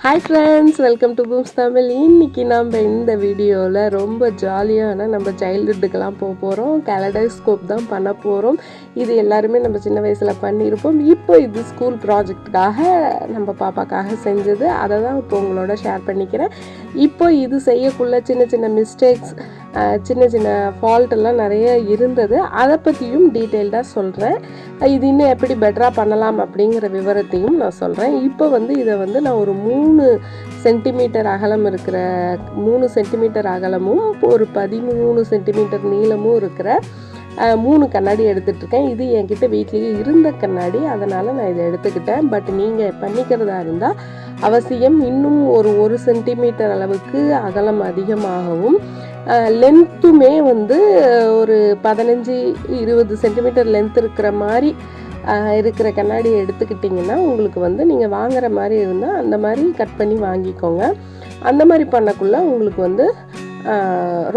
Hi friends, welcome to Booms Tamil. இன்றைக்கி நம்ம இந்த வீடியோவில் ரொம்ப ஜாலியான நம்ம சைல்டுஹுட்டுக்கெல்லாம் போகிறோம். கலடைஸ்கோப் தான் பண்ண போகிறோம். இது எல்லாருமே நம்ம சின்ன வயசில் பண்ணியிருப்போம். இப்போ இது ஸ்கூல் ப்ராஜெக்டுக்காக நம்ம பாப்பாக்காக செஞ்சது. அதை தான் இப்போ உங்களோட ஷேர் பண்ணிக்கிறேன். இப்போ இது செய்யக்குள்ள சின்ன சின்ன மிஸ்டேக்ஸ், சின்ன சின்ன ஃபால்ட்டெல்லாம் நிறைய இருந்தது. அதை பற்றியும் டீட்டெயில்டாக சொல்கிறேன். இது இன்னும் எப்படி பெட்டராக பண்ணலாம் அப்படிங்கிற விவரத்தையும் நான் சொல்கிறேன். இப்போ இதை நான் ஒரு 3 சென்டிமீட்டர் அகலம் இருக்கிற 3 சென்டிமீட்டர் அகலமும் ஒரு 13 சென்டிமீட்டர் நீளமும் இருக்கிற 3 கண்ணாடி எடுத்துகிட்ருக்கேன். இது என்கிட்ட வீட்லேயே இருந்த கண்ணாடி, அதனால் நான் இதை எடுத்துக்கிட்டேன். பட் நீங்கள் பண்ணிக்கிறதா இருந்தால் அவசியம் இன்னும் ஒரு சென்டிமீட்டர் அளவுக்கு அகலம் அதிகமாகவும் லென்த்துமே ஒரு 15-20 சென்டிமீட்டர் லென்த் இருக்கிற மாதிரி இருக்கிற கண்ணாடி எடுத்துக்கிட்டிங்கன்னா உங்களுக்கு நீங்கள் வாங்குகிற மாதிரி இருந்தால் அந்த மாதிரி கட் பண்ணி வாங்கிக்கோங்க. அந்த மாதிரி பண்ணக்குள்ளே உங்களுக்கு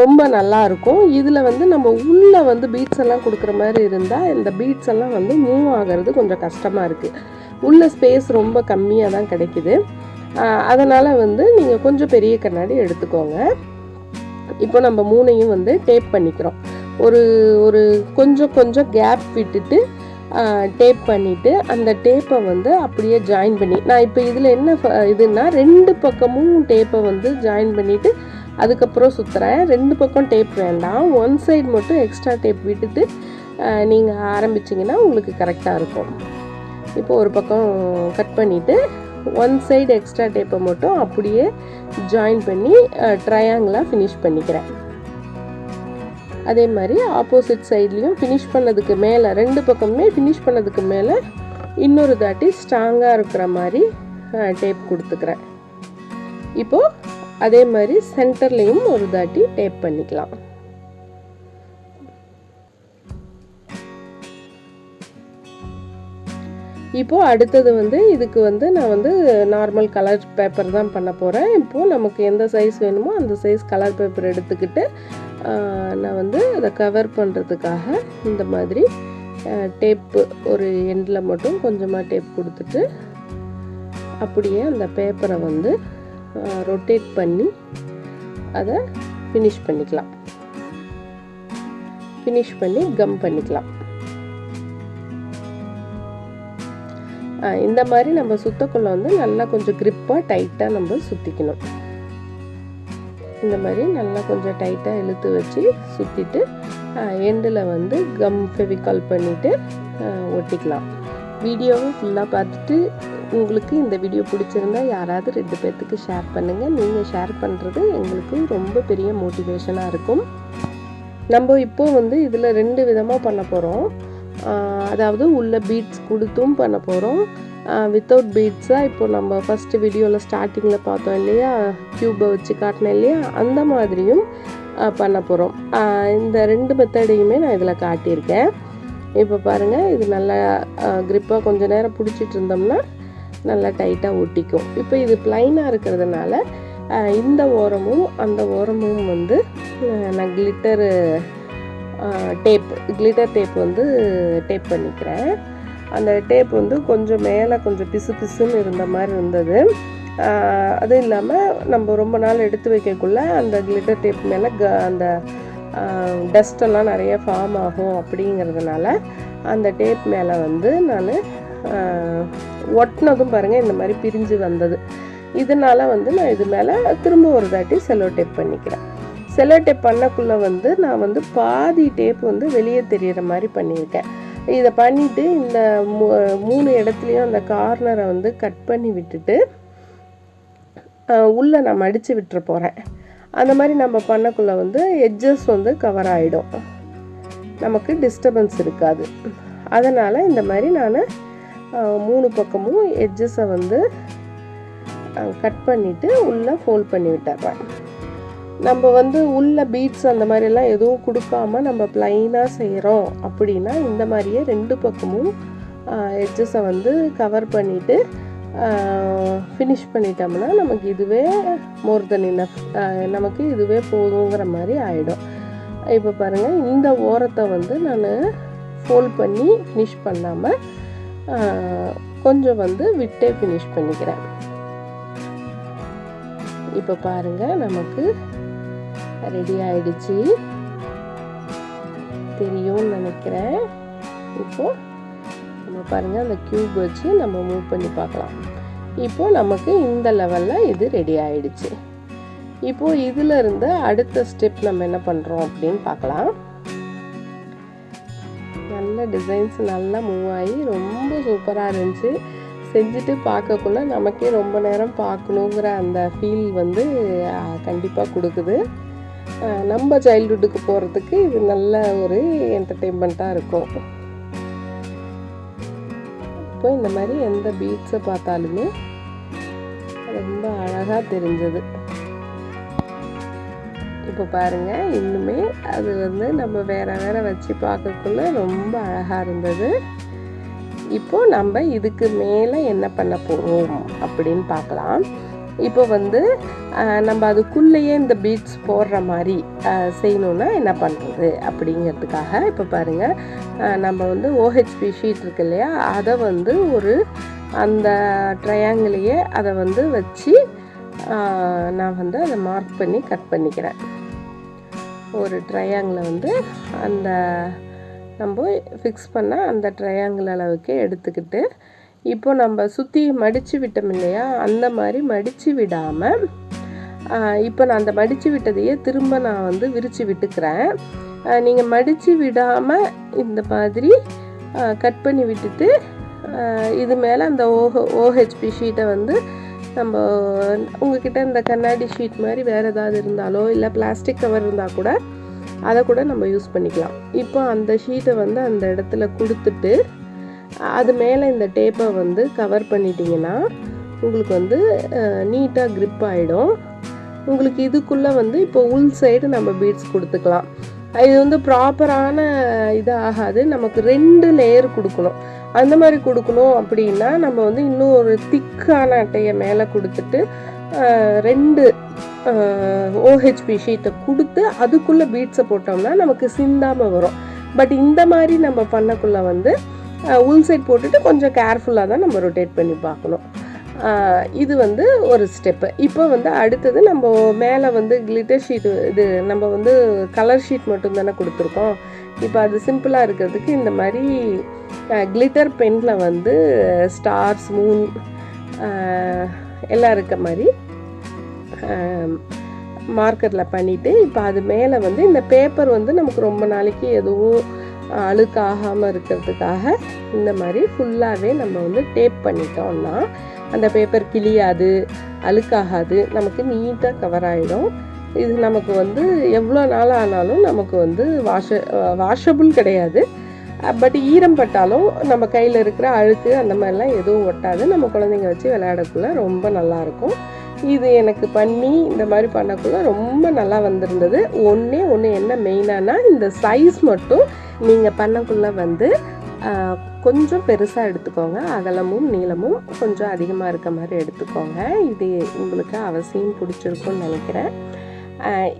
ரொம்ப நல்லாயிருக்கும். இதில் நம்ம உள்ளே பீட்ஸ் எல்லாம் கொடுக்குற மாதிரி இருந்தால் இந்த பீட்ஸ் எல்லாம் மூவ் ஆகிறது கொஞ்சம் கஷ்டமாக இருக்குது. உள்ள ஸ்பேஸ் ரொம்ப கம்மியாக தான் கிடைக்குது. அதனால் நீங்கள் கொஞ்சம் பெரிய கண்ணாடி எடுத்துக்கோங்க. இப்போ நம்ம 3ஐயும் டேப் பண்ணிக்கிறோம். ஒரு கொஞ்சம் கேப் விட்டுட்டு டேப் பண்ணிவிட்டு அந்த டேப்பை அப்படியே ஜாயின் பண்ணி, நான் இப்போ இதில் என்ன இதுன்னா 2 பக்கமும் டேப்பை ஜாயின் பண்ணிவிட்டு அதுக்கப்புறம் சுற்றுறேன். 2 பக்கம் டேப் வேண்டாம், 1 சைடு மட்டும் எக்ஸ்ட்ரா டேப் விட்டுட்டு நீங்கள் ஆரம்பிச்சிங்கன்னா உங்களுக்கு கரெக்டாக இருக்கும். இப்போ ஒரு பக்கம் கட் பண்ணிவிட்டு 1 சைடு எக்ஸ்ட்ரா டேப்பை மட்டும் அப்படியே ஜாயின் பண்ணி ட்ரையாங்கிளாக ஃபினிஷ் பண்ணிக்கிறேன். அதே மாதிரி ஆப்போசிட் சைட்லேயும் ஃபினிஷ் பண்ணதுக்கு மேலே 2 பக்கமுமே ஃபினிஷ் பண்ணதுக்கு மேலே இன்னொரு தாட்டி ஸ்ட்ராங்காக இருக்கிற மாதிரி டேப் கொடுத்துக்கிறேன். இப்போது அதே மாதிரி சென்டர்லேயும் ஒரு தாட்டி டேப் பண்ணிக்கலாம். இப்போது அடுத்தது இதுக்கு நான் நார்மல் கலர் பேப்பர் தான் பண்ண போகிறேன். இப்போது நமக்கு எந்த சைஸ் வேணுமோ அந்த சைஸ் கலர் பேப்பர் எடுத்துக்கிட்டு நான் அதை கவர் பண்ணுறதுக்காக இந்த மாதிரி டேப்பு ஒரு எண்டில் மட்டும் கொஞ்சமாக டேப் கொடுத்துட்டு அப்படியே அந்த பேப்பரை ரொட்டேட் பண்ணி அதை ஃபினிஷ் பண்ணிக்கலாம். ஃபினிஷ் பண்ணி கம் பண்ணிக்கலாம். இந்த மாதிரி நம்ம சுத்தக்குள்ள நல்லா கொஞ்சம் கிரிப்பாக டைட்டாக நம்ம சுற்றிக்கணும். இந்த மாதிரி நல்லா கொஞ்சம் டைட்டாக இழுத்து வச்சு சுற்றிட்டு எண்டில் கம் ஃபெவிகால் பண்ணிவிட்டு ஒட்டிக்கலாம். வீடியோவை ஃபுல்லாக பார்த்துட்டு உங்களுக்கு இந்த வீடியோ பிடிச்சிருந்தா யாராவது 2 பேர்த்துக்கு ஷேர் பண்ணுங்கள். நீங்கள் ஷேர் பண்ணுறது எங்களுக்கு ரொம்ப பெரிய மோட்டிவேஷனாக இருக்கும். நம்ம இப்போது இதில் 2 விதமாக பண்ண போகிறோம். அதாவது உள்ள பீட்ஸ் கொடுத்தும் பண்ண போகிறோம், வித்தவுட் பீட்ஸாக. இப்போ நம்ம ஃபஸ்ட்டு வீடியோவில் ஸ்டார்டிங்கில் பார்த்தோம் இல்லையா, க்யூப்பை வச்சு காட்டினேன் இல்லையா, அந்த மாதிரியும் பண்ண போகிறோம். இந்த 2 மெத்தடையுமே நான் இதில் காட்டியிருக்கேன். இப்போ பாருங்கள், இது நல்லா க்ரிப்பாக கொஞ்சம் நேரம் பிடிச்சிட்டு இருந்தோம்னா நல்லா டைட்டாக ஒட்டிக்கும். இப்போ இது ப்ளைனாக இருக்கிறதுனால இந்த ஓரமும் அந்த ஓரமும் நான் கிளிட்டர் டேப் டேப் பண்ணிக்கிறேன். அந்த டேப் கொஞ்சம் மேலே கொஞ்சம் பிசுன்னு இருந்த மாதிரி இருந்தது. அதுவும் இல்லாமல் நம்ம ரொம்ப நாள் எடுத்து வைக்கக்குள்ள அந்த கிளிட்டர் டேப் மேலே அந்த டஸ்டெல்லாம் நிறைய ஃபார்ம் ஆகும். அப்படிங்கிறதுனால அந்த டேப் மேலே நான் ஒட்டினதும் பாருங்கள் இந்த மாதிரி பிரிஞ்சு வந்தது. இதனால் நான் இது மேலே திரும்ப ஒரு தாட்டி செல்லோ டேப் பண்ணிக்கிறேன். செல்லோ டேப் பண்ணக்குள்ளே நான் பாதி டேப் வெளியே தெரிகிற மாதிரி பண்ணியிருக்கேன். இதை பண்ணிவிட்டு இந்த 3 இடத்துலையும் அந்த கார்னரை கட் பண்ணி விட்டுட்டு உள்ளே நான் மடித்து விட்டுற போகிறேன். அந்த மாதிரி நம்ம பண்ணக்குள்ளே எட்ஜஸ் கவர் ஆகிடும், நமக்கு டிஸ்டர்பன்ஸ் இருக்காது. அதனால் இந்த மாதிரி நான் 3 பக்கமும் எட்ஜஸை கட் பண்ணிவிட்டு உள்ளே ஃபோல்ட் பண்ணி விட்டுறேன். நம்ம உள்ள பீட்ஸ் அந்த மாதிரிலாம் எதுவும் கொடுக்காம நம்ம ப்ளைனாக செய்கிறோம் அப்படின்னா இந்த மாதிரியே 2 பக்கமும் எட்ஜஸை கவர் பண்ணிவிட்டு ஃபினிஷ் பண்ணிட்டோம்னா நமக்கு இதுவே மோர் தென் இனஃப், நமக்கு இதுவே போதுங்கிற மாதிரி ஆகிடும். இப்போ பாருங்கள், இந்த ஓரத்தை நான் ஃபோல்ட் பண்ணி ஃபினிஷ் பண்ணாமல் கொஞ்சம் விட்டே ஃபினிஷ் பண்ணிக்கிறேன். இப்போ பாருங்கள் நமக்கு ரெடி ஆயிடுச்சு, தெரியும்னு நினைக்கிறேன். இப்போது நம்ம பாருங்கள் அந்த க்யூப் வச்சு நம்ம மூவ் பண்ணி பார்க்கலாம். இப்போது நமக்கு இந்த லெவலில் இது ரெடி ஆயிடுச்சு. இப்போது இதிலிருந்து அடுத்த ஸ்டெப் நம்ம என்ன பண்ணுறோம் அப்படின்னு பார்க்கலாம். நல்ல டிசைன்ஸ் நல்லா மூவ் ஆகி ரொம்ப சூப்பராக இருந்துச்சு. செஞ்சுட்டு பார்க்கக்குள்ள நமக்கே ரொம்ப நேரம் பார்க்கணுங்கிற அந்த ஃபீல் வந்து கண்டிப்பாக கொடுக்குது. நம்ம சைல்டுஹுட்டுக்கு போகிறதுக்கு இது நல்ல ஒரு என்டர்டெயின்மெண்ட்டாக இருக்கும். இப்போ இந்த மாதிரி எந்த பீட்ஸை பார்த்தாலுமே ரொம்ப அழகாக தெரிஞ்சது. இப்போ பாருங்கள், இன்னுமே அது வந்து நம்ம வேறு வச்சு பார்க்கக்குள்ள ரொம்ப அழகாக இருந்தது. இப்போது நம்ம இதுக்கு மேலே என்ன பண்ண போகிறோம் அப்படின்னு பார்க்கலாம். இப்போ வந்து நம்ம அதுக்குள்ளேயே இந்த பீட்ஸ் போடுற மாதிரி செய்யணுன்னா என்ன பண்ணுறது அப்படிங்கிறதுக்காக இப்போ பாருங்கள், நம்ம வந்து OHP ஷீட் இருக்கு இல்லையா, அதை வந்து ஒரு அந்த ட்ரையாங்கிளையே அதை வந்து வச்சு நான் வந்து அதை மார்க் பண்ணி கட் பண்ணிக்கிறேன். ஒரு ட்ரையாங்கிளை வந்து அந்த நம்ம ஃபிக்ஸ் பண்ண அந்த ட்ரையாங்கிள் அளவுக்கு எடுத்துக்கிட்டு, இப்போ நம்ம சுற்றி மடித்து விட்டோம் இல்லையா, அந்த மாதிரி மடித்து விடாமல் இப்போ நான் அந்த மடித்து விட்டதையே திரும்ப நான் வந்து விரித்து விட்டுக்கிறேன். நீங்கள் மடித்து விடாமல் இந்த மாதிரி கட் பண்ணி விட்டுட்டு இது மேலே அந்த OHP ஷீட்டை வந்து நம்ம உங்ககிட்ட இந்த கண்ணாடி ஷீட் மாதிரி வேறு ஏதாவது இருந்தாலோ இல்லை பிளாஸ்டிக் கவர் இருந்தால் கூட அதை கூட நம்ம யூஸ் பண்ணிக்கலாம். இப்போ அந்த ஷீட்டை வந்து அந்த இடத்துல கொடுத்துட்டு அது மேலே இந்த டேப்பை வந்து கவர் பண்ணிட்டீங்கன்னா உங்களுக்கு வந்து நீட்டாக க்ரிப் ஆகிடும். உங்களுக்கு இதுக்குள்ளே வந்து இப்போ உள் சைடு நம்ம பீட்ஸ் கொடுத்துக்கலாம். இது வந்து ப்ராப்பரான இது ஆகாது, நமக்கு 2 லேயர் கொடுக்கணும். அந்த மாதிரி கொடுக்கணும் அப்படின்னா நம்ம வந்து இன்னும் ஒரு திக்கான அட்டையை மேலே கொடுத்துட்டு 2 OHP ஷீட்டை கொடுத்து அதுக்குள்ளே பீட்ஸை போட்டோம்னா நமக்கு சிந்தாமல் வரும். பட் இந்த மாதிரி நம்ம பண்ணக்குள்ளே வந்து உள் சைட் போட்டுட்டு கொஞ்சம் கேர்ஃபுல்லாக தான் நம்ம ரொட்டேட் பண்ணி பார்க்கணும். இது வந்து ஒரு ஸ்டெப்பு. இப்போ வந்து அடுத்தது நம்ம மேலே வந்து கிளிட்டர் ஷீட்டு, இது நம்ம வந்து கலர் ஷீட் மட்டும் தானே கொடுத்துருக்கோம். இப்போ அது சிம்பிளாக இருக்கிறதுக்கு இந்த மாதிரி கிளிட்டர் பெனில் வந்து ஸ்டார்ஸ், மூன் எல்லாம் இருக்க மாதிரி மார்க்கரில் பண்ணிவிட்டு இப்போ அது மேலே வந்து இந்த பேப்பர் வந்து நமக்கு ரொம்ப நாளைக்கு எதுவும் அழுக்காகாமல் இருக்கிறதுக்காக இந்த மாதிரி ஃபுல்லாகவே நம்ம வந்து டேப் பண்ணிட்டோம்னா அந்த பேப்பர் கிழியாது, அழுக்காகாது, நமக்கு நீட்டாக கவர் ஆகிடும். இது நமக்கு வந்து எவ்வளோ நாள் ஆனாலும் நமக்கு வந்து வாஷபிள் கிடையாது. பட் ஈரம் பட்டாலும் நம்ம கையில் இருக்கிற அழுக்கு அந்த மாதிரிலாம் எதுவும் ஒட்டாது. நம்ம குழந்தைங்க வச்சு விளையாடக்குள்ள ரொம்ப நல்லாயிருக்கும். இது எனக்கு பண்ணி இந்த மாதிரி பண்ணக்குள்ள ரொம்ப நல்லா வந்திருந்தது. ஒன்று என்ன மெயினானா இந்த சைஸ் மட்டும் நீங்கள் பண்ணக்குள்ளே வந்து கொஞ்சம் பெருசாக எடுத்துக்கோங்க. அகலமும் நீளமும் கொஞ்சம் அதிகமாக இருக்க மாதிரி எடுத்துக்கோங்க. இது உங்களுக்கு அவசியம் பிடிச்சிருக்குன்னு நினைக்கிறேன்.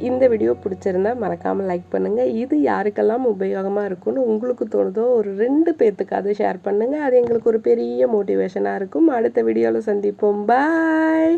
இந்த வீடியோ பிடிச்சிருந்தா மறக்காமல் லைக் பண்ணுங்கள். இது யாருக்கெல்லாம் உபயோகமாக இருக்குன்னு உங்களுக்கு தோணுதோ ஒரு 2 பேர்த்துக்காவது ஷேர் பண்ணுங்கள். அது எங்களுக்கு ஒரு பெரிய மோட்டிவேஷனாக இருக்கும். அடுத்த வீடியோவில் சந்திப்போம். பாய்.